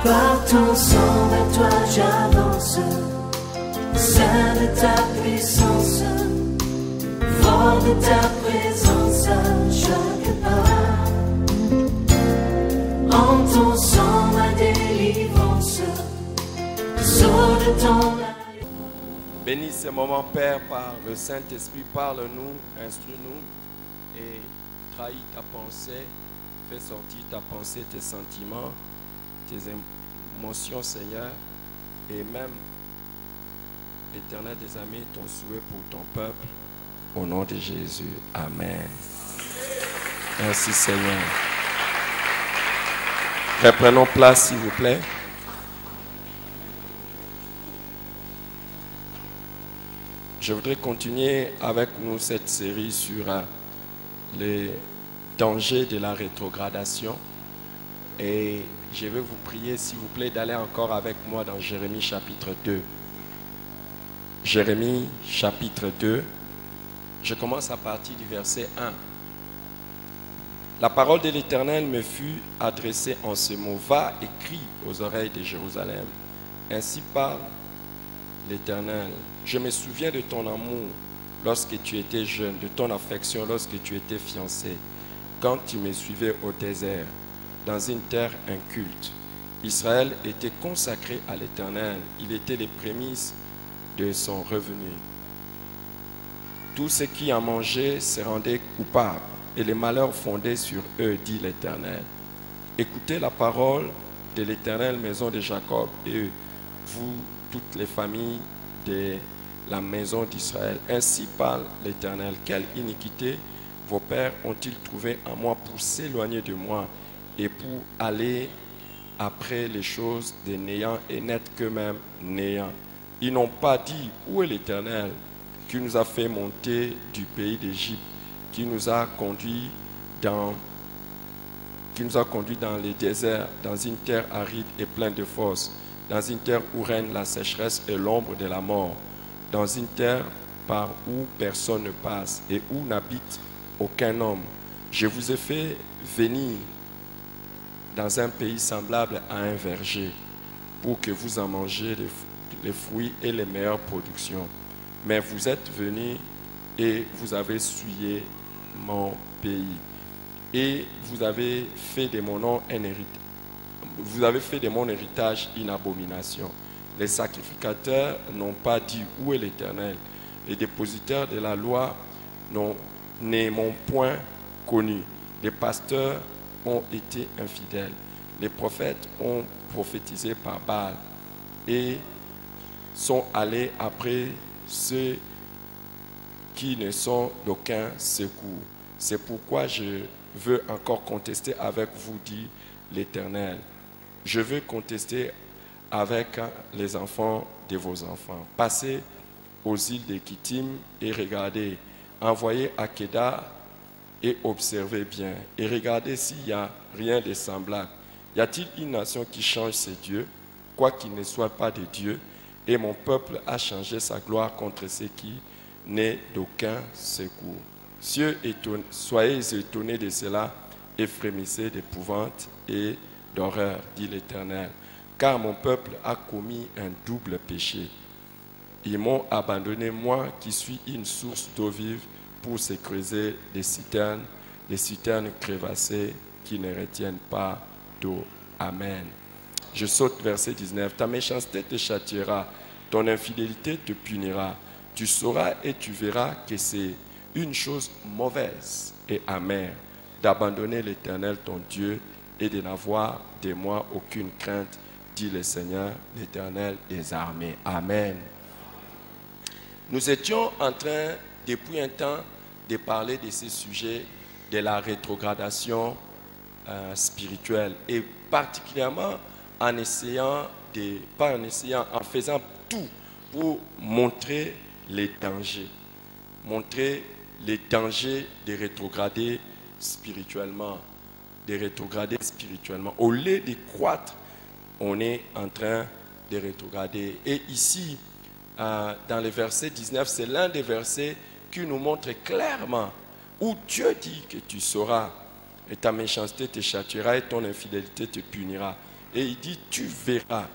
Par ton sang, vers toi j'avance, Saint de ta puissance, fort de ta présence à chaque pas. En ton sang, ma délivrance, sors de ton alliance. Bénis ce moment, Père, par le Saint-Esprit. Parle-nous, instruis-nous et trahis ta pensée. Fais sortir ta pensée, tes sentiments, tes émotions, Seigneur, et même, Éternel des amis, ton souhait pour ton peuple. Au nom de Jésus. Amen. Merci, Seigneur. Reprenons place, s'il vous plaît. Je voudrais continuer avec nous cette série sur les dangers de la rétrogradation. Et je vais vous prier, s'il vous plaît, d'aller encore avec moi dans Jérémie chapitre 2. Jérémie chapitre 2. Je commence à partir du verset 1. La parole de l'Éternel me fut adressée en ce mot. Va et crie aux oreilles de Jérusalem. Ainsi parle l'Éternel. Je me souviens de ton amour lorsque tu étais jeune, de ton affection lorsque tu étais fiancé, quand tu me suivais au désert, dans une terre inculte. Israël était consacré à l'Éternel. Il était les prémices de son revenu. Tous ceux qui en mangeaient se rendaient coupables, et les malheurs fondaient sur eux, dit l'Éternel. Écoutez la parole de l'Éternel, maison de Jacob, et vous, toutes les familles de la maison d'Israël. Ainsi parle l'Éternel. Quelle iniquité vos pères ont-ils trouvé en moi pour s'éloigner de moi et pour aller après les choses des néants et n'être qu'eux-mêmes néants. Ils n'ont pas dit, où est l'Éternel qui nous a fait monter du pays d'Égypte, qui nous a conduits dans les déserts, dans une terre aride et pleine de fosses, dans une terre où règne la sécheresse et l'ombre de la mort, dans une terre par où personne ne passe et où n'habite aucun homme. Je vous ai fait venir dans un pays semblable à un verger, pour que vous en mangiez les fruits et les meilleures productions. Mais vous êtes venus et vous avez souillé mon pays. Et vous avez fait de mon nom un héritage. Vous avez fait de mon héritage une abomination. Les sacrificateurs n'ont pas dit où est l'Éternel. Les dépositaires de la loi ne m'ont point connu. Les pasteurs ont été infidèles. Les prophètes ont prophétisé par Baal et sont allés après ceux qui ne sont d'aucun secours. C'est pourquoi je veux encore contester avec vous, dit l'Éternel. Je veux contester avec les enfants de vos enfants. Passez aux îles de Kittim et regardez. Envoyez à Kedar et observez bien. Et regardez s'il n'y a rien de semblable. Y a-t-il une nation qui change ses dieux, quoiqu'il ne soit pas de Dieu? Et mon peuple a changé sa gloire contre ceux qui n'est d'aucun secours. Soyez étonnés de cela et frémissez d'épouvante et d'horreur, dit l'Éternel. Car mon peuple a commis un double péché. Ils m'ont abandonné, moi qui suis une source d'eau vive, pour se creuser des citernes crevassées qui ne retiennent pas d'eau. Amen. Je saute verset 19. Ta méchanceté te châtiera, ton infidélité te punira. Tu sauras et tu verras que c'est une chose mauvaise et amère d'abandonner l'Éternel ton Dieu et de n'avoir de moi aucune crainte, dit le Seigneur, l'Éternel des armées. Amen. Nous étions en train, depuis un temps, de parler de ces sujets de la rétrogradation spirituelle et particulièrement en faisant tout pour montrer les dangers. Montrer les dangers de rétrograder spirituellement. Au lieu de croître, on est en train de rétrograder. Et ici, dans le verset 19, c'est l'un des versets qui nous montre clairement où Dieu dit que tu sauras et ta méchanceté te châtiera et ton infidélité te punira. Et il dit, tu verras.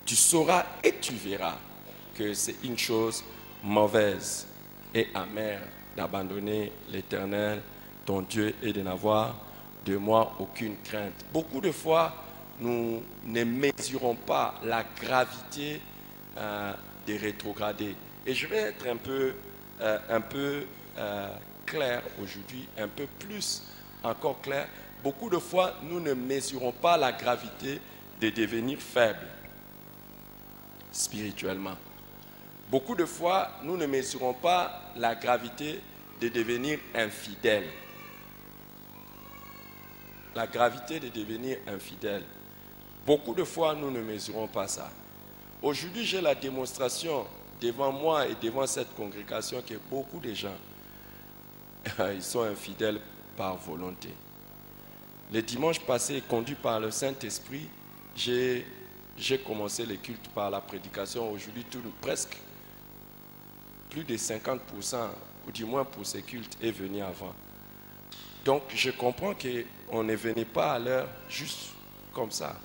Tu sauras et tu verras que c'est une chose mauvaise et amère d'abandonner l'Éternel, ton Dieu, et de n'avoir de moi aucune crainte. Beaucoup de fois, nous ne mesurons pas la gravité des rétrogradés. Et je vais être un peu clair aujourd'hui, un peu plus encore clair. Beaucoup de fois, nous ne mesurons pas la gravité de devenir faible spirituellement. Beaucoup de fois, nous ne mesurons pas la gravité de devenir infidèle. La gravité de devenir infidèle. Beaucoup de fois, nous ne mesurons pas ça. Aujourd'hui, j'ai la démonstration devant moi et devant cette congrégation que beaucoup de gens, ils sont infidèles par volonté. Le dimanche passé, conduit par le Saint-Esprit, j'ai commencé le culte par la prédication. Aujourd'hui, presque plus de 50%, ou du moins pour ces cultes, est venu avant. Donc, je comprends qu'on ne venait pas à l'heure juste comme ça.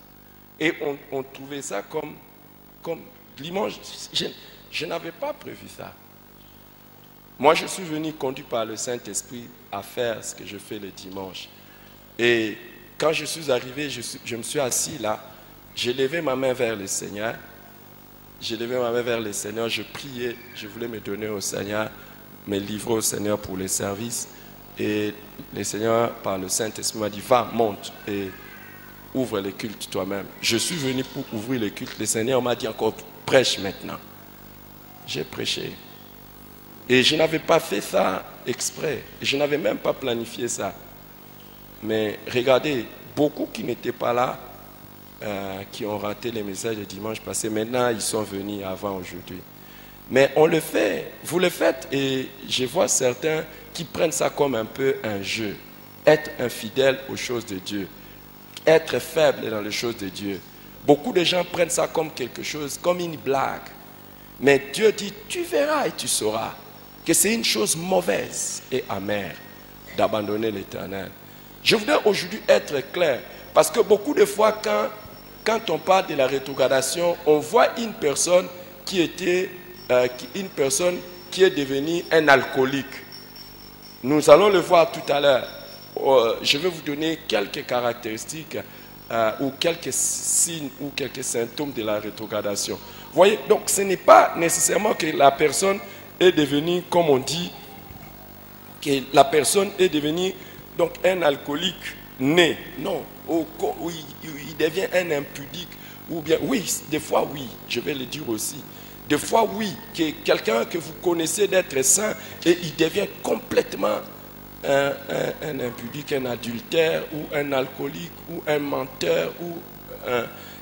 Et on trouvait ça comme dimanche. Je n'avais pas prévu ça. Moi, je suis venu conduit par le Saint-Esprit à faire ce que je fais le dimanche. Et quand je suis arrivé, je me suis assis là. J'ai levé ma main vers le Seigneur. J'ai levé ma main vers le Seigneur. Je priais. Je voulais me donner au Seigneur, me livrer au Seigneur pour les services. Et le Seigneur, par le Saint-Esprit, m'a dit, va, monte et ouvre le culte toi-même. Je suis venu pour ouvrir le culte. Le Seigneur m'a dit encore, prêche maintenant. J'ai prêché. Et je n'avais pas fait ça exprès. Je n'avais même pas planifié ça. Mais regardez, beaucoup qui n'étaient pas là, qui ont raté les messages de dimanche passé, maintenant ils sont venus avant aujourd'hui. Mais on le fait, vous le faites, et je vois certains qui prennent ça comme un peu un jeu. Être infidèle aux choses de Dieu. Être faible dans les choses de Dieu. Beaucoup de gens prennent ça comme quelque chose, comme une blague. Mais Dieu dit, tu verras et tu sauras que c'est une chose mauvaise et amère d'abandonner l'Éternel. Je voudrais aujourd'hui être clair, parce que beaucoup de fois, quand on parle de la rétrogradation, on voit une personne qui est devenue un alcoolique. Nous allons le voir tout à l'heure. Je vais vous donner quelques caractéristiques ou quelques signes ou quelques symptômes de la rétrogradation. Vous voyez, donc ce n'est pas nécessairement que la personne est devenue, comme on dit, que la personne est devenue donc un alcoolique né. Non, oui, il devient un impudique. Ou bien, oui, des fois oui, je vais le dire aussi. Des fois oui, que quelqu'un que vous connaissez d'être saint et il devient complètement un impudique, un adultère ou un alcoolique ou un menteur ou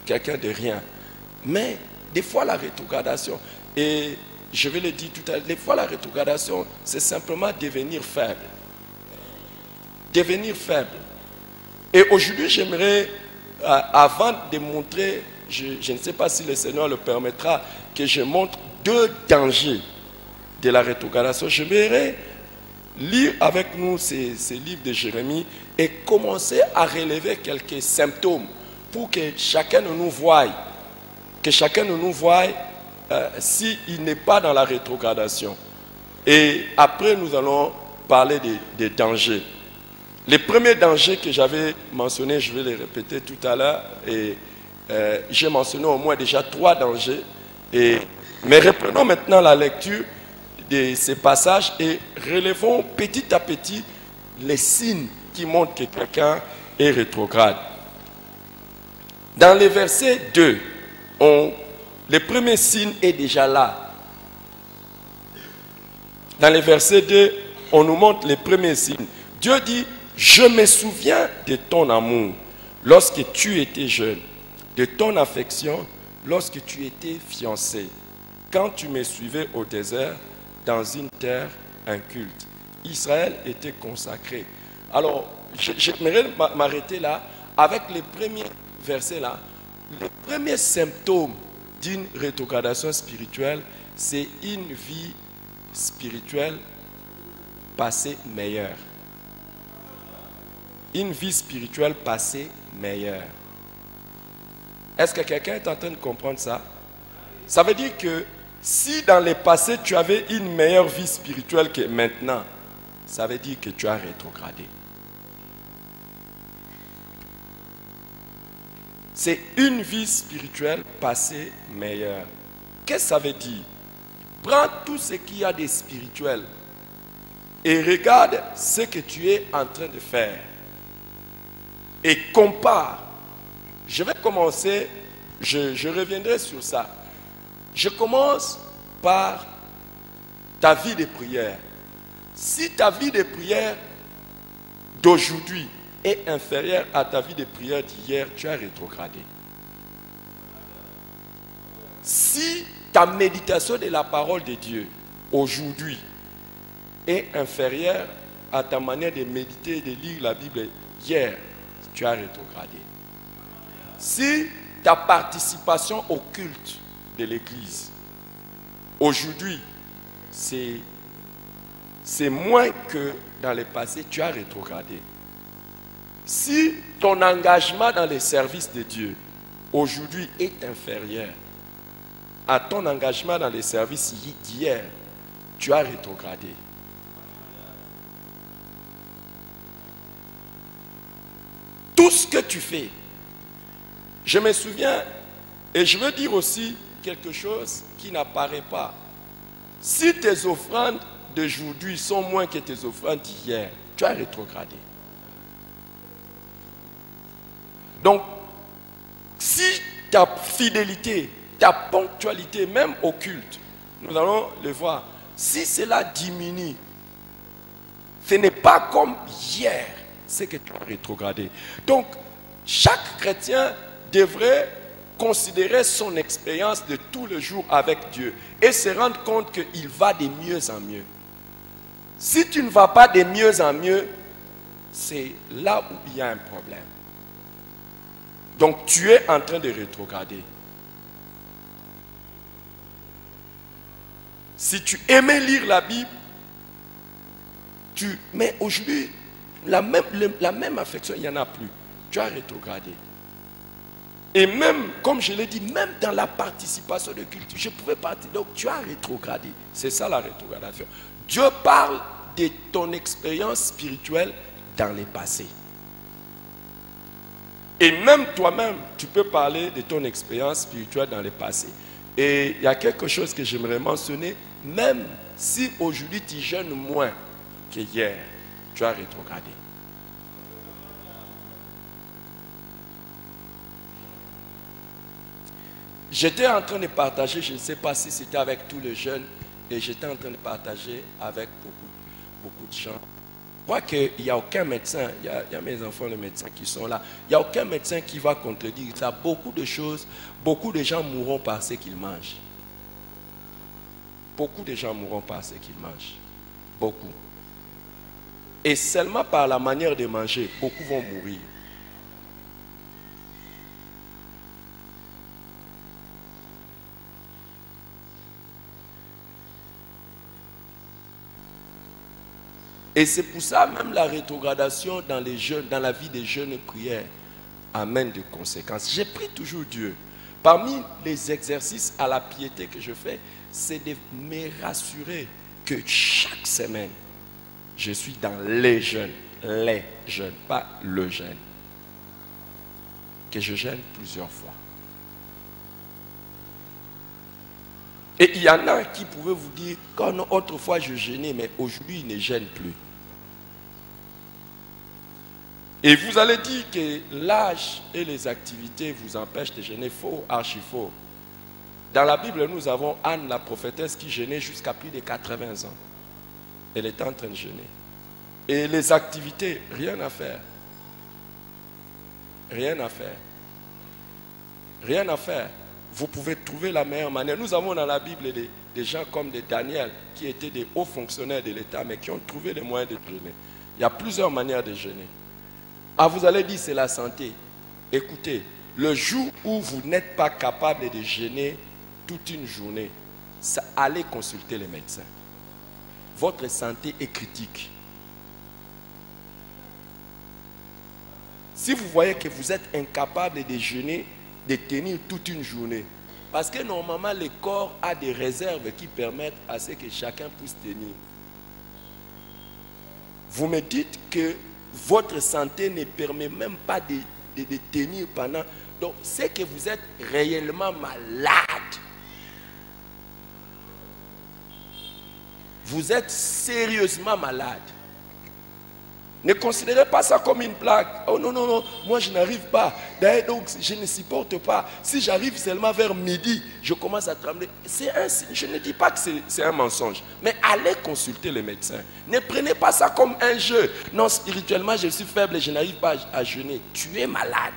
quelqu'un de rien. Mais des fois la rétrogradation, et je vais le dire tout à l'heure, des fois la rétrogradation, c'est simplement devenir faible. Devenir faible. Et aujourd'hui, j'aimerais, avant de montrer, je ne sais pas si le Seigneur le permettra, que je montre 2 dangers de la rétrogradation. J'aimerais lire avec nous ces livres de Jérémie et commencer à relever quelques symptômes pour que chacun de nous voie, s'il n'est pas dans la rétrogradation. Et après, nous allons parler des dangers. Les premiers dangers que j'avais mentionnés, je vais les répéter tout à l'heure. Et j'ai mentionné au moins déjà 3 dangers. Mais reprenons maintenant la lecture de ces passages et relevons petit à petit les signes qui montrent que quelqu'un est rétrograde. Dans le verset 2, le premier signe est déjà là. Dans le verset 2, on nous montre les premiers signes. Dieu dit, je me souviens de ton amour lorsque tu étais jeune, de ton affection lorsque tu étais fiancé, quand tu me suivais au désert dans une terre inculte. Israël était consacré. Alors, j'aimerais m'arrêter là avec les premiers versets là. Le premier symptôme d'une rétrogradation spirituelle, c'est une vie spirituelle passée meilleure. Une vie spirituelle passée meilleure. Est-ce que quelqu'un est en train de comprendre ça? Ça veut dire que si dans le passé tu avais une meilleure vie spirituelle que maintenant, ça veut dire que tu as rétrogradé. C'est une vie spirituelle passée meilleure. Qu'est-ce que ça veut dire? Prends tout ce qu'il y a de spirituel et regarde ce que tu es en train de faire. Et compare. Je vais commencer, je reviendrai sur ça. Je commence par ta vie de prière. Si ta vie de prière d'aujourd'hui est inférieure à ta vie de prière d'hier, tu as rétrogradé. Si ta méditation de la parole de Dieu aujourd'hui est inférieure à ta manière de méditer et de lire la Bible hier, tu as rétrogradé. Si ta participation au culte de l'Église aujourd'hui, c'est moins que dans le passé, tu as rétrogradé. Si ton engagement dans les services de Dieu aujourd'hui est inférieur à ton engagement dans les services d'hier, tu as rétrogradé. Tout ce que tu fais, je me souviens, et je veux dire aussi quelque chose qui n'apparaît pas. Si tes offrandes d'aujourd'hui sont moins que tes offrandes d'hier, tu as rétrogradé. Donc, si ta fidélité, ta ponctualité, même au culte, nous allons le voir, si cela diminue, ce n'est pas comme hier, c'est que tu as rétrogradé. Donc, chaque chrétien devrait considérer son expérience de tous les jours avec Dieu et se rendre compte qu'il va de mieux en mieux. Si tu ne vas pas de mieux en mieux, c'est là où il y a un problème. Donc tu es en train de rétrograder. Si tu aimais lire la Bible, mais aujourd'hui, la même affection, il n'y en a plus. Tu as rétrogradé. Et même, comme je l'ai dit, même dans la participation de culte, je pouvais partir. Donc tu as rétrogradé. C'est ça la rétrogradation. Dieu parle de ton expérience spirituelle dans le passé. Et même toi-même, tu peux parler de ton expérience spirituelle dans le passé. Et il y a quelque chose que j'aimerais mentionner. Même si aujourd'hui tu jeûnes moins qu'hier, tu as rétrogradé. J'étais en train de partager, je ne sais pas si c'était avec tous les jeunes, et j'étais en train de partager avec beaucoup de gens. Je crois qu'il n'y a aucun médecin, il y a mes enfants, les médecins qui sont là, il n'y a aucun médecin qui va contredire ça. Beaucoup de choses, beaucoup de gens mourront par ce qu'ils mangent. Beaucoup de gens mourront par ce qu'ils mangent. Beaucoup. Et seulement par la manière de manger, beaucoup vont mourir. Et c'est pour ça même la rétrogradation dans les jeûnes, dans la vie des jeûnes et prières amène des conséquences. J'ai pris toujours Dieu. Parmi les exercices à la piété que je fais, c'est de me rassurer que chaque semaine, je suis dans les jeûnes, pas le jeûne. Que je jeûne plusieurs fois. Et il y en a qui pouvaient vous dire, quand autrefois je jeûnais, mais aujourd'hui ils ne jeûnent plus. Et vous allez dire que l'âge et les activités vous empêchent de jeûner. Faux, archi faux. Dans la Bible, nous avons Anne, la prophétesse, qui jeûnait jusqu'à plus de 80 ans. Elle était en train de jeûner. Et les activités, rien à faire. Rien à faire. Rien à faire. Vous pouvez trouver la meilleure manière. Nous avons dans la Bible des gens comme des Daniel, qui étaient des hauts fonctionnaires de l'État, mais qui ont trouvé les moyens de jeûner. Il y a plusieurs manières de jeûner. Ah, vous allez dire c'est la santé. Écoutez, le jour où vous n'êtes pas capable de jeûner toute une journée, allez consulter les médecins. Votre santé est critique. Si vous voyez que vous êtes incapable de jeûner, de tenir toute une journée, parce que normalement le corps a des réserves qui permettent à ce que chacun puisse tenir. Vous me dites que votre santé ne permet même pas de tenir pendant. Donc c'est que vous êtes réellement malade. Vous êtes sérieusement malade. Ne considérez pas ça comme une blague. Oh non, non, non, moi je n'arrive pas. D'ailleurs, donc je ne supporte pas. Si j'arrive seulement vers midi, je commence à trembler. C'est un signe. Je ne dis pas que c'est un mensonge. Mais allez consulter le médecin. Ne prenez pas ça comme un jeu. Non, spirituellement, je suis faible et je n'arrive pas à jeûner. Tu es malade.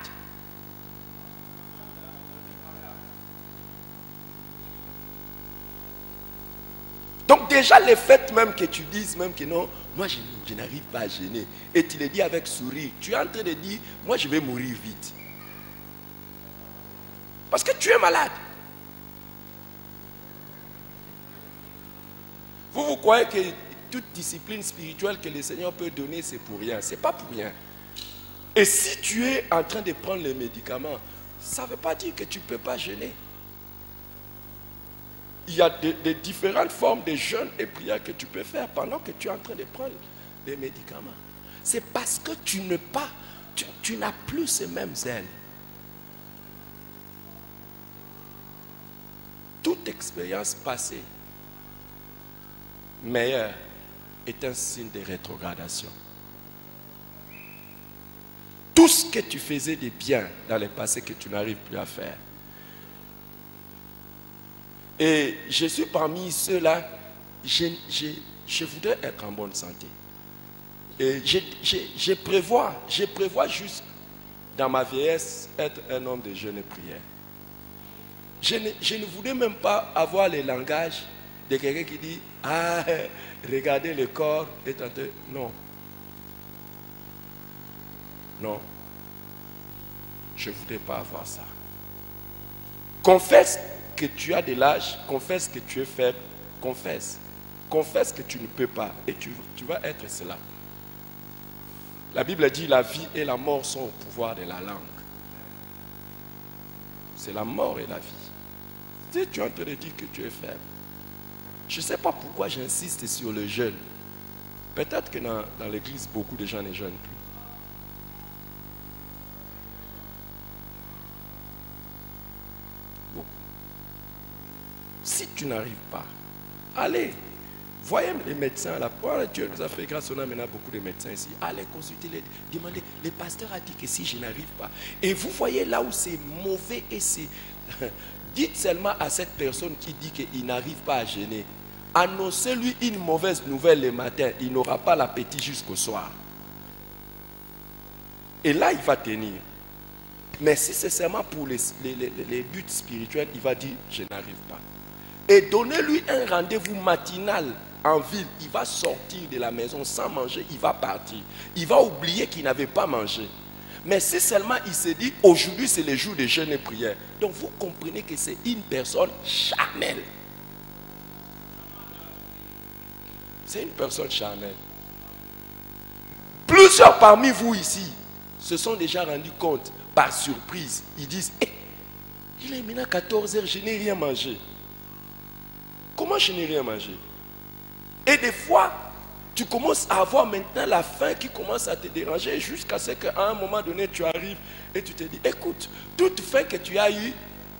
Donc déjà, le fait même que tu dises même que non, moi je n'arrive pas à jeûner, et tu le dis avec sourire, tu es en train de dire, moi je vais mourir vite. Parce que tu es malade. Vous croyez que toute discipline spirituelle que le Seigneur peut donner, c'est pour rien. Ce n'est pas pour rien. Et si tu es en train de prendre les médicaments, ça ne veut pas dire que tu ne peux pas jeûner. Il y a des différentes formes de jeûne et prière que tu peux faire pendant que tu es en train de prendre des médicaments. C'est parce que tu n'as plus ces mêmes ailes. Toute expérience passée meilleure est un signe de rétrogradation. Tout ce que tu faisais de bien dans le passé que tu n'arrives plus à faire. Et je suis parmi ceux-là, je voudrais être en bonne santé. Et je prévois juste dans ma vieillesse être un homme de jeûne et prière. Je ne voulais même pas avoir le langage de quelqu'un qui dit « Ah, regardez le corps est en train... » Non. Non. Je ne voudrais pas avoir ça. Confesse que tu as de l'âge, confesse que tu es faible, confesse. Confesse que tu ne peux pas et tu vas être cela. La Bible dit la vie et la mort sont au pouvoir de la langue. C'est la mort et la vie. Si tu es en train de dire que tu es faible, je ne sais pas pourquoi j'insiste sur le jeûne. Peut-être que dans l'église, beaucoup de gens ne jeûnent plus. Si tu n'arrives pas, allez, voyez les médecins là. Dieu nous a fait grâce, on a maintenant beaucoup de médecins ici. Allez consulter, demandez. Le pasteur a dit que si je n'arrive pas, et vous voyez là où c'est mauvais et c'est... Dites seulement à cette personne qui dit qu'il n'arrive pas à jeûner, annoncez-lui une mauvaise nouvelle le matin, il n'aura pas l'appétit jusqu'au soir. Et là, il va tenir. Mais si c'est seulement pour les buts spirituels, il va dire, je n'arrive pas. Et donnez-lui un rendez-vous matinal en ville. Il va sortir de la maison sans manger, il va partir. Il va oublier qu'il n'avait pas mangé. Mais si seulement il se dit, aujourd'hui c'est le jour de jeûne et prière. Donc vous comprenez que c'est une personne charnelle. C'est une personne charnelle. Plusieurs parmi vous ici se sont déjà rendus compte, par surprise. Ils disent, il est maintenant 14 heures, je n'ai rien mangé. Comment je n'ai rien mangé? Et des fois, tu commences à avoir maintenant la faim qui commence à te déranger jusqu'à ce qu'à un moment donné, tu arrives et tu te dis, écoute, toute faim que tu as eue,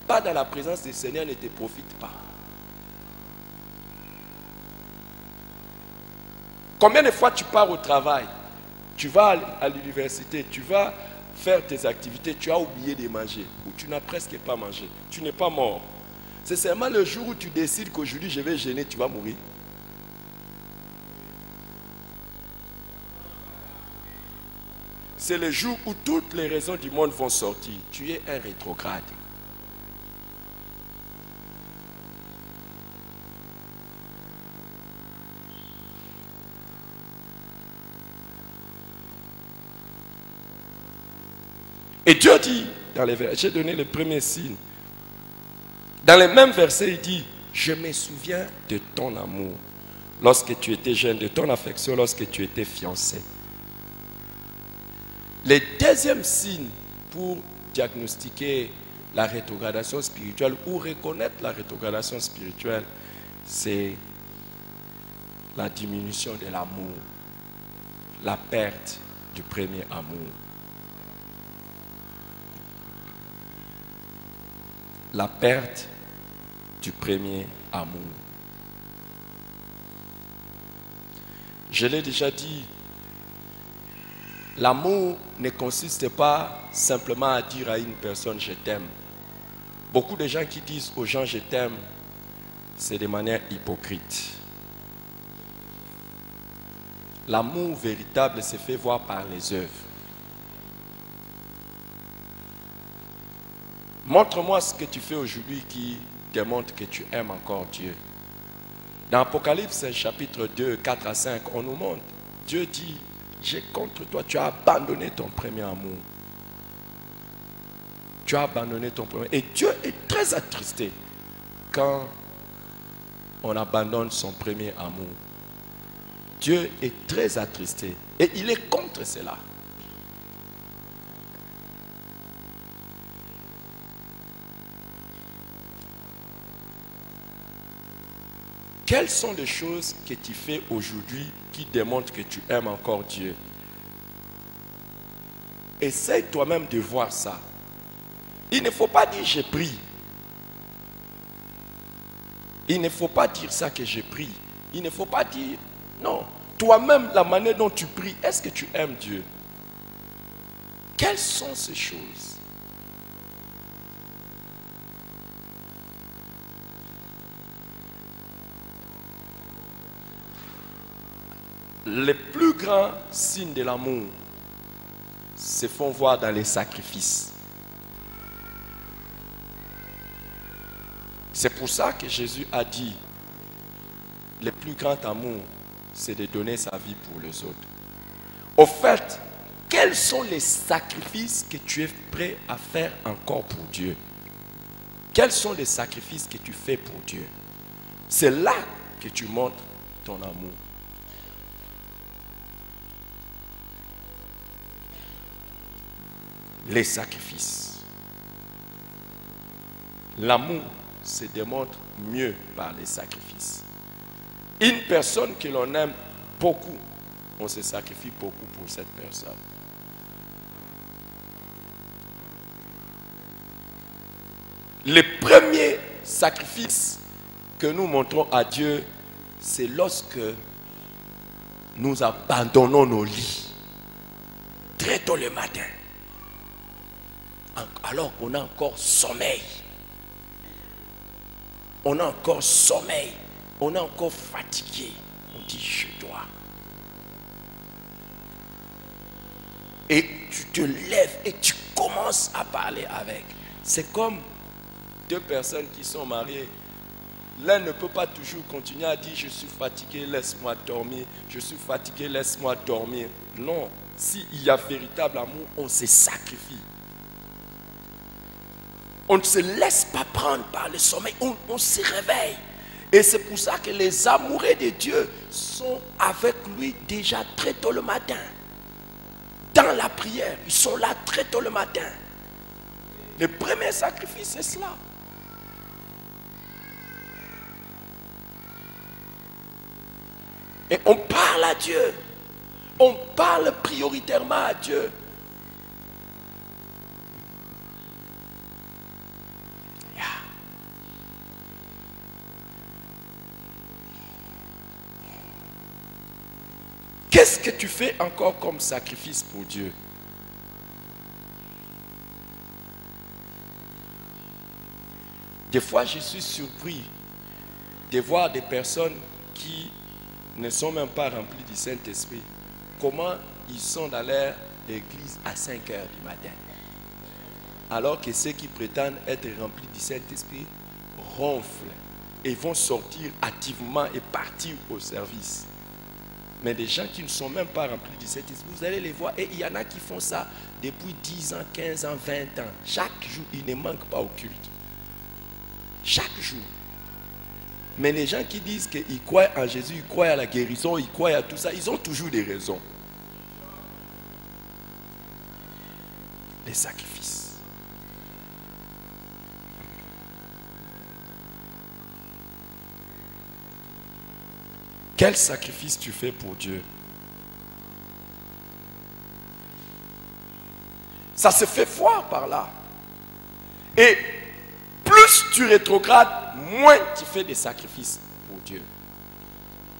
pas dans la présence du Seigneur, ne te profite pas. Combien de fois tu pars au travail, tu vas à l'université, tu vas faire tes activités, tu as oublié de manger, ou tu n'as presque pas mangé, tu n'es pas mort. C'est seulement le jour où tu décides qu'aujourd'hui je vais jeûner, tu vas mourir. C'est le jour où toutes les raisons du monde vont sortir. Tu es un rétrograde. Et Dieu dit, dans les versets, j'ai donné le premier signe. Dans les mêmes versets, il dit, je me souviens de ton amour lorsque tu étais jeune, de ton affection lorsque tu étais fiancé. Le deuxième signe pour diagnostiquer la rétrogradation spirituelle ou reconnaître la rétrogradation spirituelle, c'est la diminution de l'amour, la perte du premier amour. La perte du premier amour. Je l'ai déjà dit, l'amour ne consiste pas simplement à dire à une personne « je t'aime ». Beaucoup de gens qui disent aux gens « je t'aime », c'est de manière hypocrite. L'amour véritable se fait voir par les œuvres. Montre-moi ce que tu fais aujourd'hui qui démontre que tu aimes encore Dieu. Dans Apocalypse chapitre 2, 4 à 5, on nous montre, Dieu dit, j'ai contre toi, tu as abandonné ton premier amour. Tu as abandonné ton premier amour. Et Dieu est très attristé quand on abandonne son premier amour. Dieu est très attristé et il est contre cela. Quelles sont les choses que tu fais aujourd'hui qui démontrent que tu aimes encore Dieu? Essaye toi-même de voir ça. Il ne faut pas dire j'ai pris. Il ne faut pas dire ça que j'ai pris. Il ne faut pas dire non. Toi-même, la manière dont tu pries, est-ce que tu aimes Dieu? Quelles sont ces choses? Les plus grands signes de l'amour se font voir dans les sacrifices. C'est pour ça que Jésus a dit, le plus grand amour, c'est de donner sa vie pour les autres. Au fait, quels sont les sacrifices que tu es prêt à faire encore pour Dieu? Quels sont les sacrifices que tu fais pour Dieu? C'est là que tu montres ton amour. Les sacrifices. L'amour se démontre mieux par les sacrifices. Une personne que l'on aime beaucoup, on se sacrifie beaucoup pour cette personne. Le premier sacrifice que nous montrons à Dieu, c'est lorsque nous abandonnons nos lits très tôt le matin, alors qu'on a encore sommeil. On a encore sommeil. On est encore fatigué. On dit je dois. Et tu te lèves et tu commences à parler avec. C'est comme deux personnes qui sont mariées. L'un ne peut pas toujours continuer à dire je suis fatigué, laisse-moi dormir. Je suis fatigué, laisse-moi dormir. Non, s'il y a véritable amour, on se sacrifie. On ne se laisse pas prendre par le sommeil, on se réveille. Et c'est pour ça que les amoureux de Dieu sont avec lui déjà très tôt le matin. Dans la prière, ils sont là très tôt le matin. Le premier sacrifice, c'est cela. Et on parle à Dieu. On parle prioritairement à Dieu. Qu'est-ce que tu fais encore comme sacrifice pour Dieu? Des fois, je suis surpris de voir des personnes qui ne sont même pas remplies du Saint-Esprit. Comment ils sont dans leur église à 5 heures du matin. Alors que ceux qui prétendent être remplis du Saint-Esprit ronflent et vont sortir activement et partir au service. Mais des gens qui ne sont même pas remplis du Saint-Esprit, vous allez les voir. Et il y en a qui font ça depuis 10 ans, 15 ans, 20 ans. Chaque jour, ils ne manquent pas au culte. Chaque jour. Mais les gens qui disent qu'ils croient en Jésus, ils croient à la guérison, ils croient à tout ça, ils ont toujours des raisons. les sacrifices. Quel sacrifice tu fais pour Dieu? Ça se fait voir par là. Et plus tu rétrogrades, moins tu fais des sacrifices pour Dieu.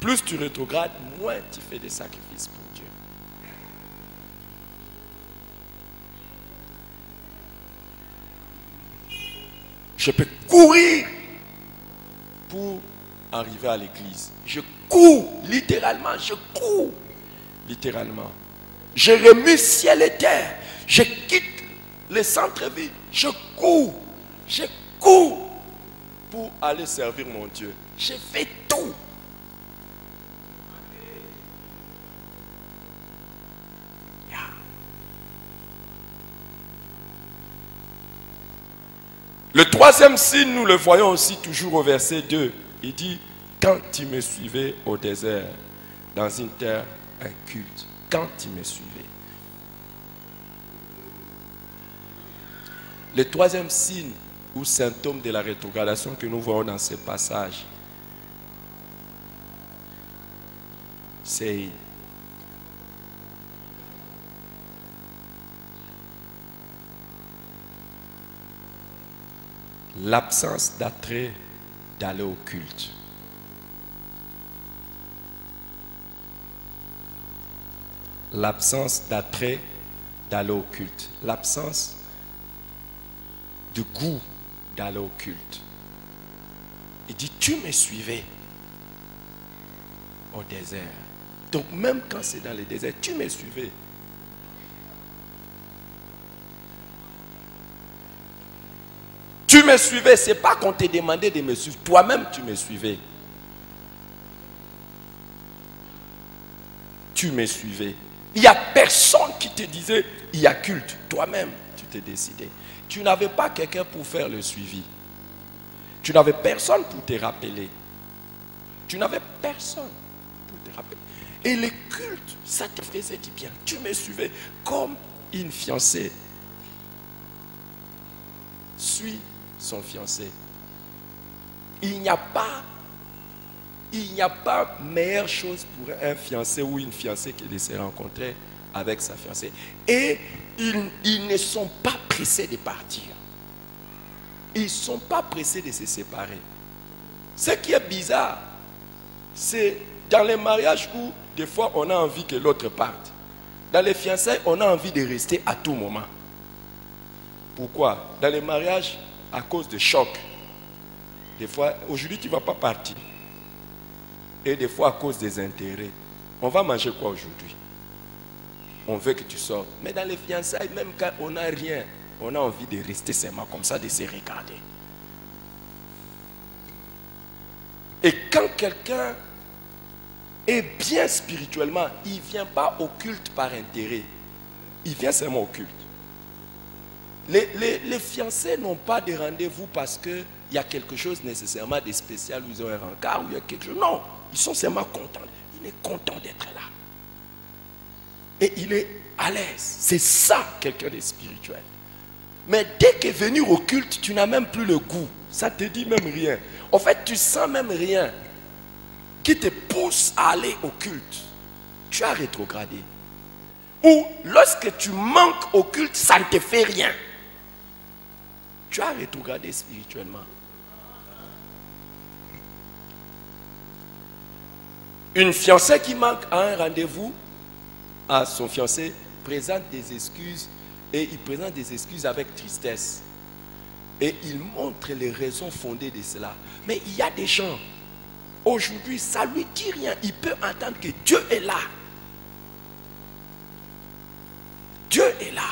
Plus tu rétrogrades, moins tu fais des sacrifices pour Dieu. Je peux courir pour arriver à l'église. Je cours, littéralement, je cours, littéralement. Je remue ciel et terre. Je quitte le centre-ville. Je cours pour aller servir mon Dieu. Je fais tout. Le troisième signe, nous le voyons aussi toujours au verset 2. Il dit, quand tu me suivais au désert, dans une terre inculte, quand tu me suivais. Le troisième signe ou symptôme de la rétrogradation que nous voyons dans ce passage, c'est l'absence d'attrait d'aller au culte. L'absence d'attrait d'aller au culte. L'absence de goût d'aller au culte. Il dit, tu me suivais au désert. Donc même quand c'est dans le désert, tu me suivais. Tu me suivais, ce n'est pas qu'on te demandait de me suivre. Toi-même, tu me suivais. Tu me suivais. Il n'y a personne qui te disait, il y a culte. Toi-même, tu t'es décidé. Tu n'avais pas quelqu'un pour faire le suivi. Tu n'avais personne pour te rappeler. Tu n'avais personne pour te rappeler. Et le culte, ça te faisait du bien. Tu me suivais comme une fiancée suit son fiancé. Il n'y a pas meilleure chose pour un fiancé ou une fiancée que de se rencontrer avec sa fiancée. Et ils ne sont pas pressés de partir. Ils ne sont pas pressés de se séparer. Ce qui est bizarre, c'est dans les mariages où des fois on a envie que l'autre parte. Dans les fiançailles, on a envie de rester à tout moment. Pourquoi? Dans les mariages, à cause de choc. Des fois, aujourd'hui tu ne vas pas partir. Et des fois à cause des intérêts. On va manger quoi aujourd'hui? On veut que tu sortes. Mais dans les fiançailles, même quand on n'a rien, on a envie de rester seulement comme ça, de se regarder. Et quand quelqu'un est bien spirituellement, il ne vient pas au culte par intérêt. Il vient seulement au culte. Les fiancés n'ont pas de rendez-vous parce qu'il y a quelque chose nécessairement de spécial, ou ils ont un rencard, ou il y a quelque chose. Non, ils sont seulement contents. Il est content d'être là. Et il est à l'aise. C'est ça, quelqu'un de spirituel. Mais dès que venir au culte, tu n'as même plus le goût. Ça te dit même rien. En fait, tu sens même rien qui te pousse à aller au culte. Tu as rétrogradé. Ou lorsque tu manques au culte, ça ne te fait rien. Tu as rétrogradé spirituellement. Une fiancée qui manque à un rendez-vous à son fiancé présente des excuses, et il présente des excuses avec tristesse. Et il montre les raisons fondées de cela. Mais il y a des gens, aujourd'hui, ça ne lui dit rien. Il peut entendre que Dieu est là. Dieu est là.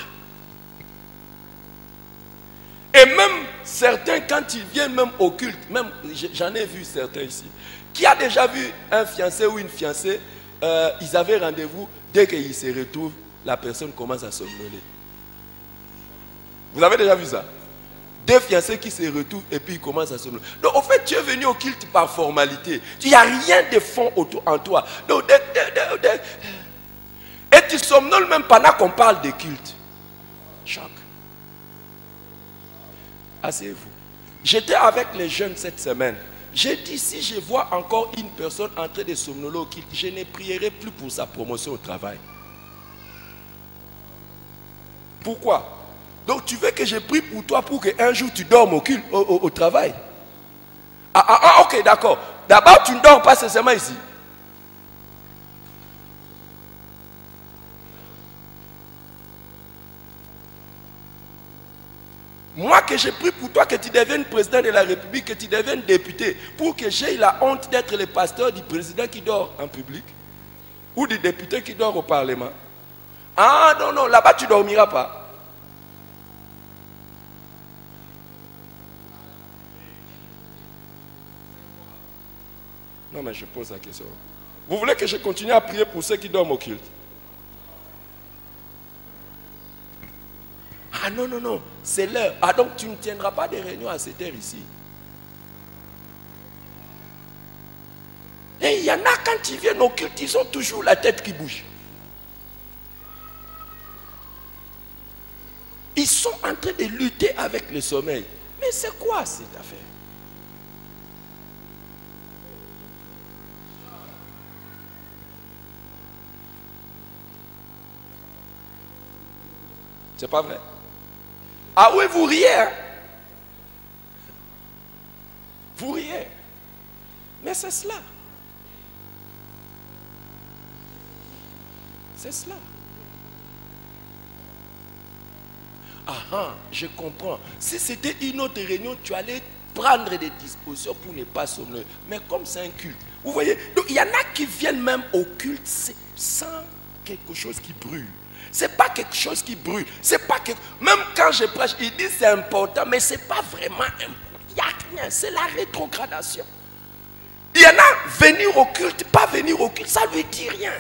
Et même certains, quand ils viennent même au culte, même j'en ai vu certains ici, qui a déjà vu un fiancé ou une fiancée, ils avaient rendez-vous, dès qu'ils se retrouvent, la personne commence à somnoler. Vous avez déjà vu ça? Deux fiancés qui se retrouvent et puis ils commencent à somnoler. Donc en fait, tu es venu au culte par formalité. Il n'y a rien de fond en toi. Donc, et tu somnoles même pendant qu'on parle de culte. Choc. Asseyez-vous. J'étais avec les jeunes cette semaine. J'ai dit, si je vois encore une personne en train de somnoler au culte, je ne prierai plus pour sa promotion au travail. Pourquoi? Donc tu veux que je prie pour toi pour qu'un jour tu dormes au travail? Ok, d'accord. D'abord, tu ne dors pas seulement ici. Moi que je prie pour toi que tu deviennes président de la République, que tu deviennes député, pour que j'aie la honte d'être le pasteur du président qui dort en public, ou du député qui dort au Parlement. Ah non, non, là-bas tu ne dormiras pas. Non, mais je pose la question. Vous voulez que je continue à prier pour ceux qui dorment au culte? Ah non, non, non, c'est l'heure. Ah donc tu ne tiendras pas des réunions à cette heure ici. Et il y en a quand ils viennent au culte, ils ont toujours la tête qui bouge. Ils sont en train de lutter avec le sommeil. Mais c'est quoi cette affaire? C'est pas vrai? Ah oui, vous riez. Hein? Vous riez. Mais c'est cela. C'est cela. Ah, je comprends. Si c'était une autre réunion, tu allais prendre des dispositions pour ne pas somnoler. Mais comme c'est un culte, vous voyez, donc il y en a qui viennent même au culte sans quelque chose qui brûle. C'est pas quelque chose qui brûle. C'est pas quelque... Même quand je prêche, ils disent c'est important, mais c'est pas vraiment important. Il n'y a rien. C'est la rétrogradation. Il y en a venir au culte, pas venir au culte, ça ne lui dit rien.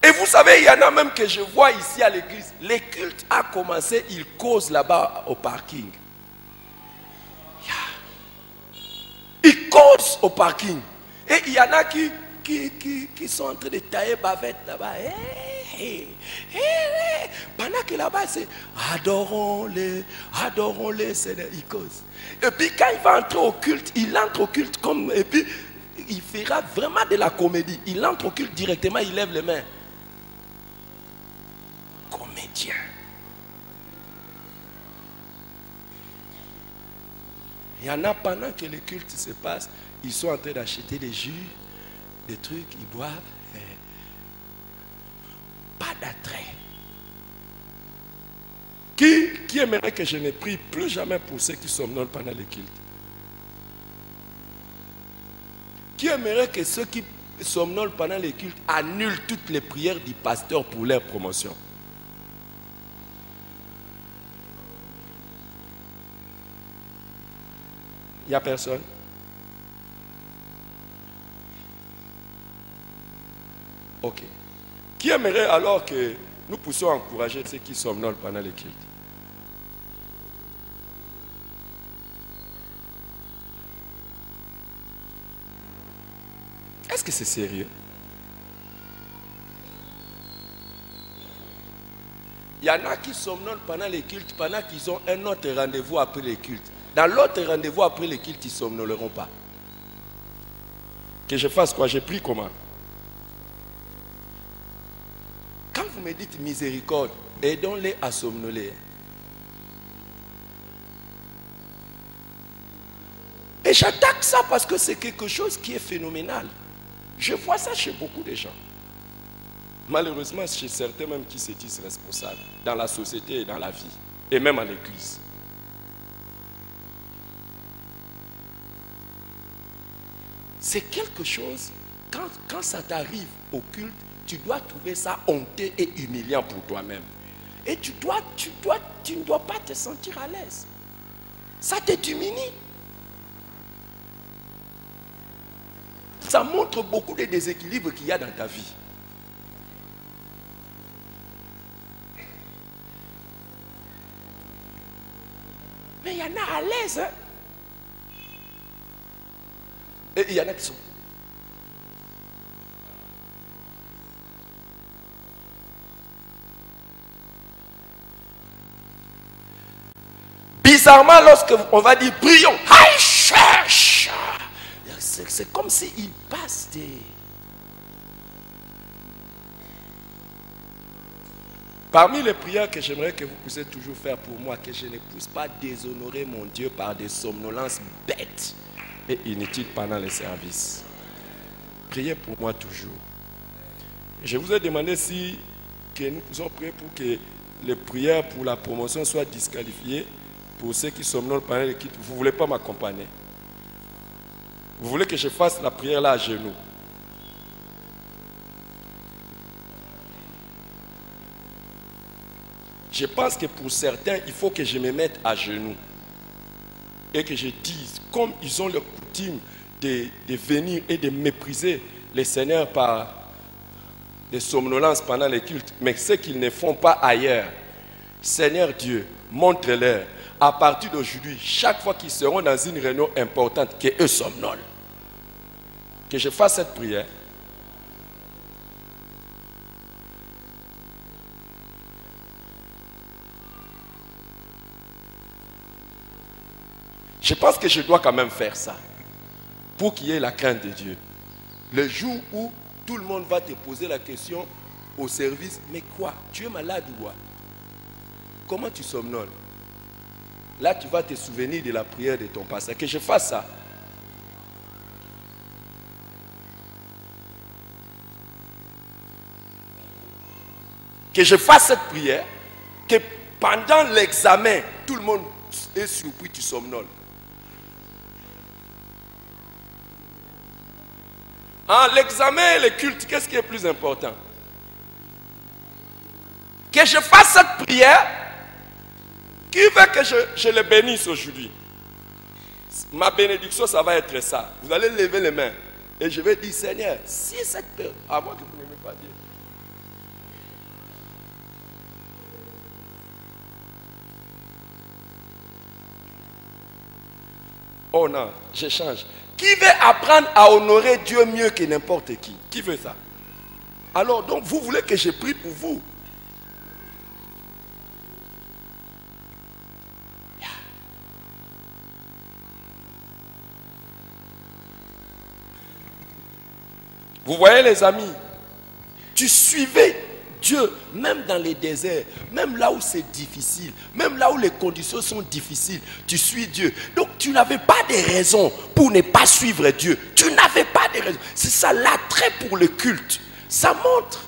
Et vous savez, il y en a même que je vois ici à l'église. Les cultes a commencé, ils causent là-bas au parking. Ils causent au parking. Et il y en a qui sont en train de tailler bavette là-bas. Pendant que là-bas, c'est adorons-les, Seigneur, ils causent. Et puis quand il va entrer au culte, il entre au culte comme... Et puis, il fera vraiment de la comédie. Il entre au culte directement, il lève les mains. Comédien. Il y en a pendant que le culte se passe, ils sont en train d'acheter des jus, des trucs, ils boivent. Pas d'attrait. Qui aimerait que je ne prie plus jamais pour ceux qui somnolent pendant le culte? Qui aimerait que ceux qui somnolent pendant le culte annulent toutes les prières du pasteur pour leur promotion? Il n'y a personne? Ok. Qui aimerait alors que nous puissions encourager ceux qui somnolent pendant le culte? Est-ce que c'est sérieux? Il y en a qui somnolent pendant les cultes, pendant qu'ils ont un autre rendez-vous après les cultes. Dans l'autre rendez-vous après les cultes, ils ne somnoleront pas. Que je fasse quoi? Je prie comment? Quand vous me dites miséricorde, aidons-les à somnoler. Et j'attaque ça parce que c'est quelque chose qui est phénoménal. Je vois ça chez beaucoup de gens. Malheureusement, chez certains même qui se disent responsables dans la société et dans la vie, et même à l'église. C'est quelque chose, quand ça t'arrive au culte, tu dois trouver ça honteux et humiliant pour toi-même. Et tu ne dois pas te sentir à l'aise. Ça t'humilie. Ça montre beaucoup de déséquilibres qu'il y a dans ta vie. Mais il y en a à l'aise. Hein? Et il y en a qui sont. bizarrement, lorsque on va dire prions, aïe, cherche, c'est comme s'il passe des... Parmi les prières que j'aimerais que vous puissiez toujours faire pour moi, que je ne puisse pas déshonorer mon Dieu par des somnolences bêtes et inutiles pendant les services. Priez pour moi toujours. Je vous ai demandé si que nous pouvons prier pour que les prières pour la promotion soient disqualifiées pour ceux qui somnolent pendant les cultes. Vous ne voulez pas m'accompagner? Vous voulez que je fasse la prière là à genoux? Je pense que pour certains, il faut que je me mette à genoux et que je dise, comme ils ont le coutume de venir et de mépriser les seigneurs par des somnolences pendant les cultes, mais ce qu'ils ne font pas ailleurs, Seigneur Dieu, montre-leur, à partir d'aujourd'hui, chaque fois qu'ils seront dans une réunion importante, qu'eux somnolent. Que je fasse cette prière. Je pense que je dois quand même faire ça pour qu'il y ait la crainte de Dieu. Le jour où tout le monde va te poser la question au service, mais quoi? Tu es malade ou quoi? Comment tu somnoles? Là, tu vas te souvenir de la prière de ton pasteur. Que je fasse ça. Que je fasse cette prière, que pendant l'examen, tout le monde est surpris, tu somnoles. L'examen et le culte, qu'est-ce qui est plus important? Que je fasse cette prière. Qui veut que je le bénisse aujourd'hui? Ma bénédiction, ça va être ça. Vous allez lever les mains. Et je vais dire, Seigneur, si cette personne, à moi que vous n'aimez pas dire. Oh non, je change. Qui veut apprendre à honorer Dieu mieux que n'importe qui? Qui veut ça? Alors, donc, vous voulez que je prie pour vous? Vous voyez les amis, tu suivais Dieu, même dans les déserts, même là où c'est difficile, même là où les conditions sont difficiles, tu suis Dieu. Donc tu n'avais pas de raison pour ne pas suivre Dieu. Tu n'avais pas de raison. C'est ça l'attrait pour le culte. Ça montre.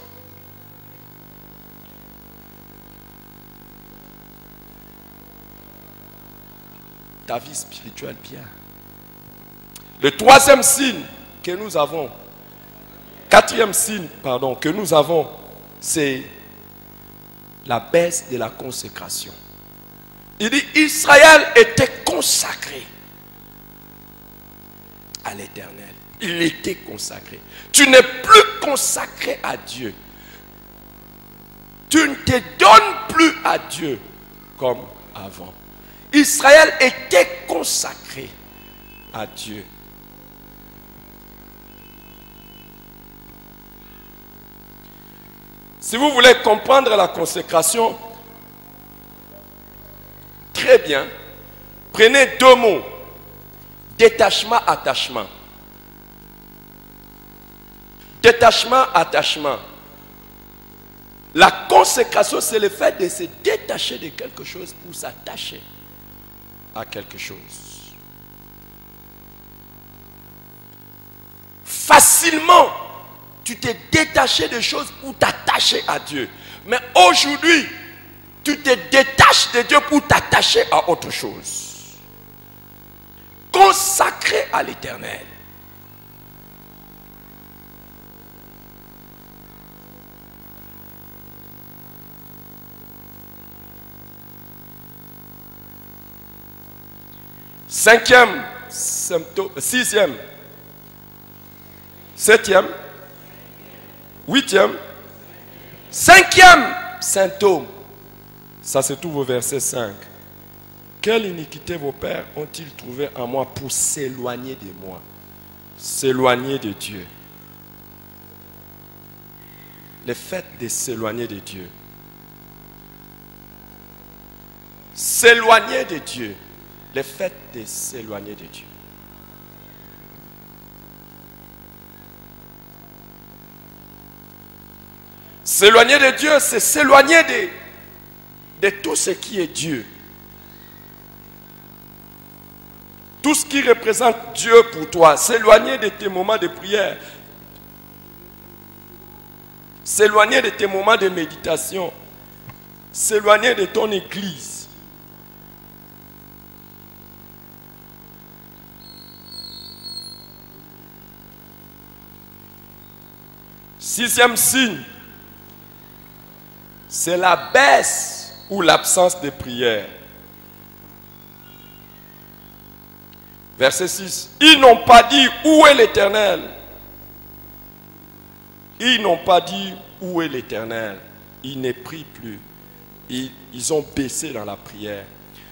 Ta vie spirituelle bien. Le troisième signe que nous avons, quatrième signe, pardon, que nous avons, c'est la baisse de la consécration. Il dit, Israël était consacré à l'Éternel. Il était consacré. Tu n'es plus consacré à Dieu. Tu ne te donnes plus à Dieu comme avant. Israël était consacré à Dieu. Si vous voulez comprendre la consécration, très bien, prenez deux mots, détachement, attachement. Détachement, attachement. La consécration, c'est le fait de se détacher de quelque chose pour s'attacher à quelque chose. Facilement, tu t'es détaché de choses pour t'attacher à Dieu. Mais aujourd'hui, tu te détaches de Dieu pour t'attacher à autre chose. Consacré à l'Éternel. Cinquième symptôme, sixième, septième, huitième, cinquième symptôme. Ça se trouve au verset 5. Quelle iniquité vos pères ont-ils trouvé en moi pour s'éloigner de moi? S'éloigner de Dieu. Le fait de s'éloigner de Dieu. S'éloigner de Dieu. le fait de s'éloigner de Dieu. S'éloigner de Dieu, c'est s'éloigner de tout ce qui est Dieu. Tout ce qui représente Dieu pour toi. S'éloigner de tes moments de prière. S'éloigner de tes moments de méditation. S'éloigner de ton église. Sixième signe, c'est la baisse ou l'absence de prière. Verset 6. Ils n'ont pas dit où est l'Éternel. Ils n'ont pas dit où est l'Éternel. Ils ne prient plus. Ils ont baissé dans la prière.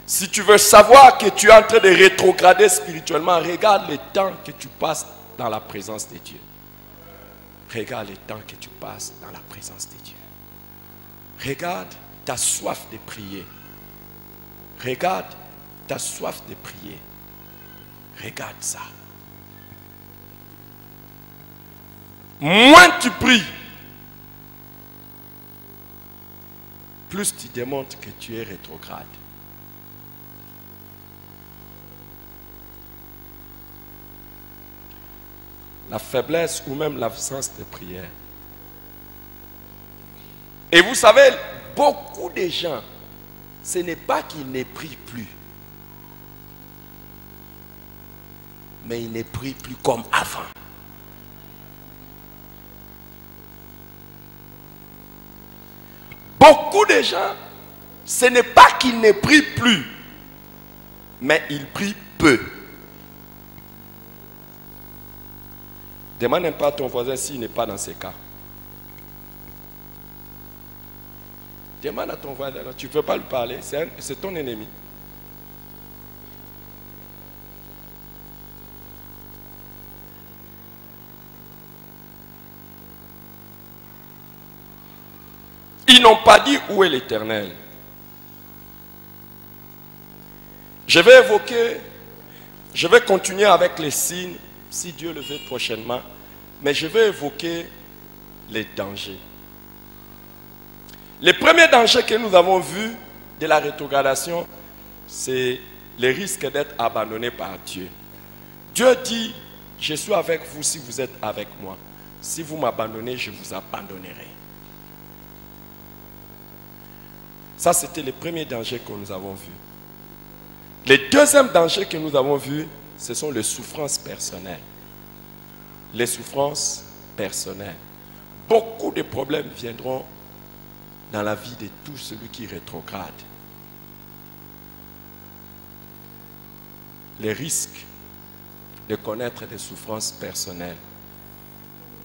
Si tu veux savoir que tu es en train de rétrograder spirituellement, regarde le temps que tu passes dans la présence de Dieu. Regarde le temps que tu passes dans la présence de Dieu. Regarde ta soif de prier. Regarde ta soif de prier. Regarde ça. Moins tu pries, plus tu démontres que tu es rétrograde. La faiblesse ou même l'absence de prière. Et vous savez, beaucoup de gens, ce n'est pas qu'ils ne prient plus, mais ils ne prient plus comme avant. Beaucoup de gens, ce n'est pas qu'ils ne prient plus, mais ils prient peu. Demande un peu à ton voisin s'il n'est pas dans ces cas. Demande à ton voisin, tu ne peux pas lui parler, c'est ton ennemi. Ils n'ont pas dit où est l'Éternel. Je vais continuer avec les signes, si Dieu le veut prochainement, mais je vais évoquer les dangers. Le premier danger que nous avons vu de la rétrogradation, c'est le risque d'être abandonné par Dieu. Dieu dit, je suis avec vous si vous êtes avec moi. Si vous m'abandonnez, je vous abandonnerai. Ça, c'était le premier danger que nous avons vu. Le deuxième danger que nous avons vu, ce sont les souffrances personnelles. Les souffrances personnelles. Beaucoup de problèmes viendront dans la vie de tout celui qui rétrograde. Les risques de connaître des souffrances personnelles.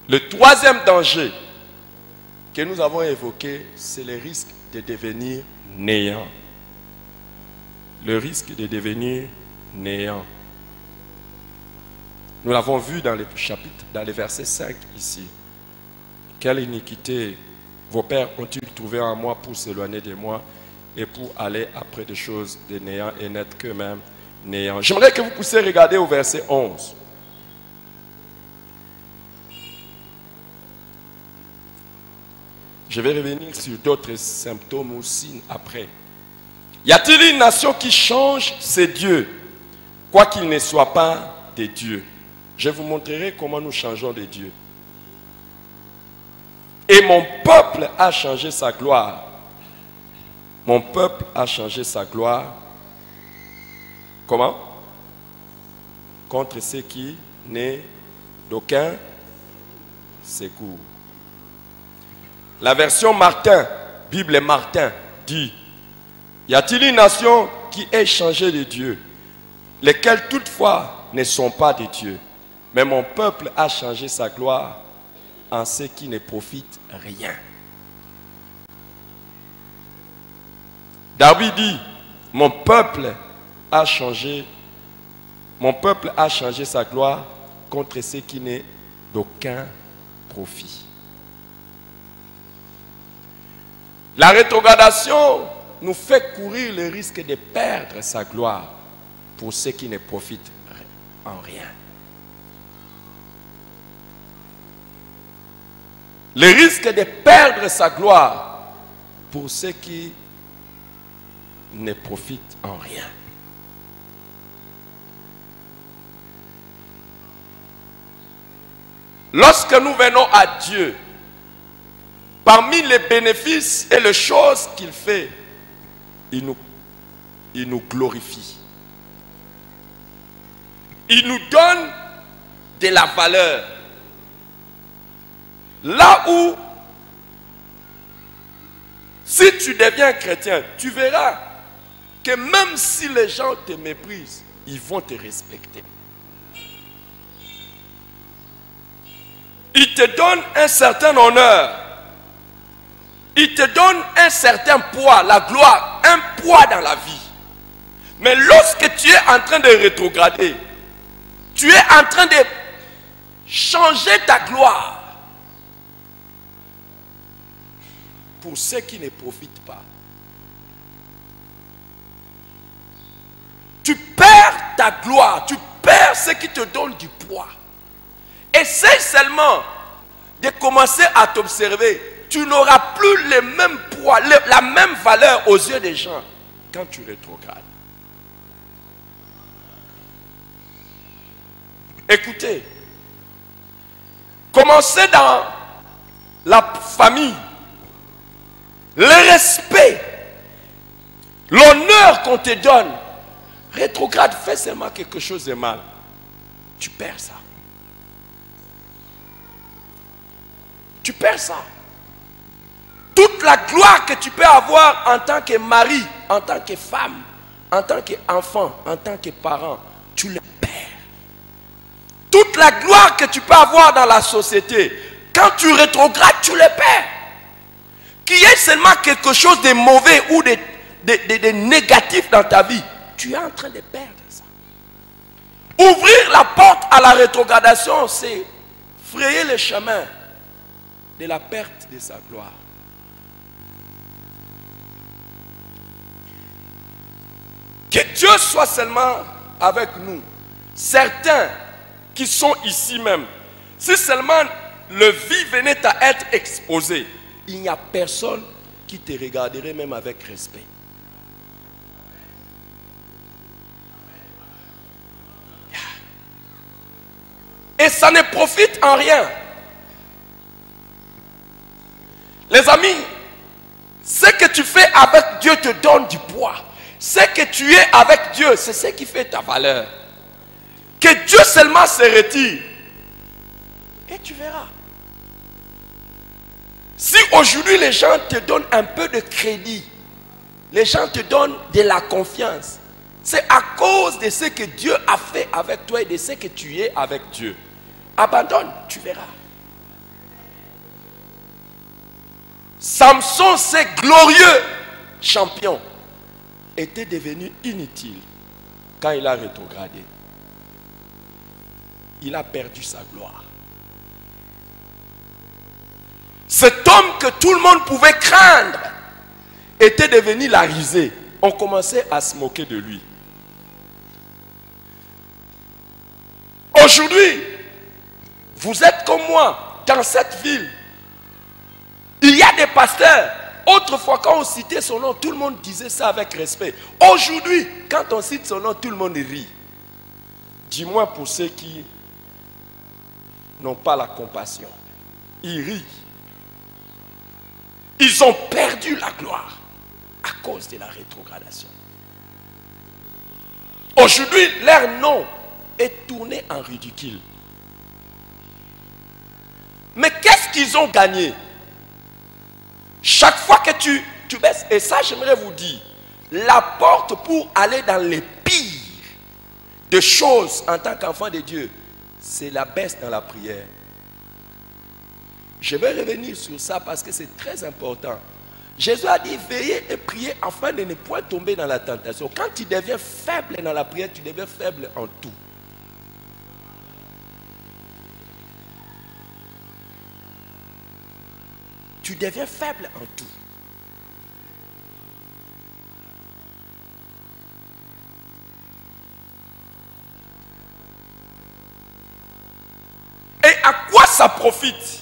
Le troisième danger que nous avons évoqué, c'est le risque de devenir néant. Le risque de devenir néant. Nous l'avons vu dans le chapitre, dans le verset 5 ici. Quelle iniquité vos pères ont-ils trouvé en moi pour s'éloigner de moi et pour aller après des choses de néant et n'être qu'eux-mêmes néant. J'aimerais que vous puissiez regarder au verset 11. Je vais revenir sur d'autres symptômes ou signes après. Y a-t-il une nation qui change ses dieux, quoiqu'il ne soit pas des dieux? Je vous montrerai comment nous changeons de Dieu. Et mon peuple a changé sa gloire. Mon peuple a changé sa gloire. Comment? Contre ceux qui n'est d'aucun secours. La version Martin, Bible Martin, dit: y a-t-il une nation qui ait changé de Dieu, lesquels toutefois ne sont pas de Dieu? Mais mon peuple a changé sa gloire en ceux qui ne profitent rien. David dit: mon peuple a changé sa gloire contre ceux qui n'ont d'aucun profit. La rétrogradation nous fait courir le risque de perdre sa gloire. pour ceux qui ne profitent en rien. Le risque de perdre sa gloire pour ceux qui ne profitent en rien. Lorsque nous venons à Dieu, parmi les bénéfices et les choses qu'il fait, il nous glorifie. Il nous donne de la valeur. Là où, si tu deviens chrétien, tu verras que même si les gens te méprisent, ils vont te respecter. Il te donne un certain honneur. Il te donne un certain poids, la gloire, un poids dans la vie. Mais lorsque tu es en train de rétrograder, tu es en train de changer ta gloire pour ceux qui ne profitent pas. Tu perds ta gloire, tu perds ce qui te donne du poids. Essaye seulement de commencer à t'observer. Tu n'auras plus le même poids, la même valeur aux yeux des gens quand tu rétrogrades. Écoutez, commencez dans la famille. Le respect, l'honneur qu'on te donne. Rétrograde, fais seulement quelque chose de mal. Tu perds ça. Tu perds ça. Toute la gloire que tu peux avoir en tant que mari, en tant que femme, en tant qu'enfant, en tant que parent, tu le perds. Toute la gloire que tu peux avoir dans la société, quand tu rétrogrades, tu le perds. Qu'il y ait seulement quelque chose de mauvais ou de négatif dans ta vie, tu es en train de perdre ça. Ouvrir la porte à la rétrogradation, c'est frayer le chemin de la perte de sa gloire. Que Dieu soit seulement avec nous. Certains qui sont ici même, si seulement le vie venait à être exposé, il n'y a personne qui te regarderait même avec respect. Et ça ne profite en rien. Les amis, ce que tu fais avec Dieu te donne du poids. Ce que tu es avec Dieu, c'est ce qui fait ta valeur. Que Dieu seulement se retire. Et tu verras. Si aujourd'hui les gens te donnent un peu de crédit, les gens te donnent de la confiance, c'est à cause de ce que Dieu a fait avec toi et de ce que tu es avec Dieu. Abandonne, tu verras. Samson, ce glorieux champion, était devenu inutile quand il a rétrogradé. Il a perdu sa gloire. Cet homme que tout le monde pouvait craindre était devenu la risée. On commençait à se moquer de lui. Aujourd'hui, vous êtes comme moi dans cette ville. Il y a des pasteurs. Autrefois, quand on citait son nom, tout le monde disait ça avec respect. Aujourd'hui, quand on cite son nom, tout le monde rit. Dis-moi pour ceux qui n'ont pas la compassion. Ils rient. Ils ont perdu la gloire à cause de la rétrogradation. Aujourd'hui, leur nom est tourné en ridicule. Mais qu'est-ce qu'ils ont gagné? Chaque fois que tu baisses, et ça j'aimerais vous dire, la porte pour aller dans les pires de choses en tant qu'enfant de Dieu, c'est la baisse dans la prière. Je vais revenir sur ça parce que c'est très important. Jésus a dit, veillez et priez afin de ne point tomber dans la tentation. Quand tu deviens faible dans la prière, tu deviens faible en tout. Tu deviens faible en tout. à quoi ça profite?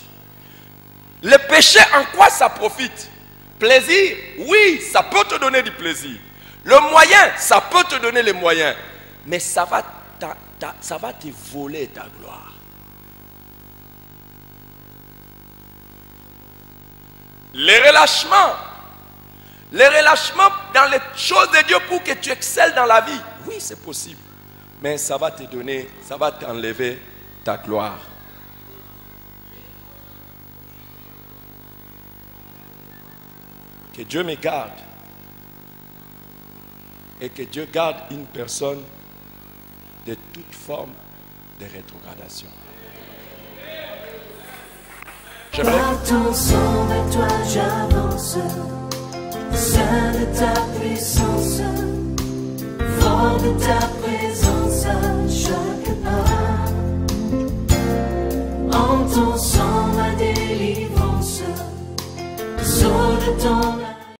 Le péché, en quoi ça profite? Plaisir, oui, ça peut te donner du plaisir. Le moyen, ça peut te donner les moyens. Mais ça va te voler ta gloire. Les relâchements dans les choses de Dieu pour que tu excelles dans la vie, oui, c'est possible. Mais ça va te donner, ça va t'enlever ta gloire. Que Dieu me garde et que Dieu garde une personne de toute forme de rétrogradation. Par ton sang, vers toi j'avance, saint de ta puissance, fort de ta présence à chaque pas. En ton sang ma délivrance, sceau de ton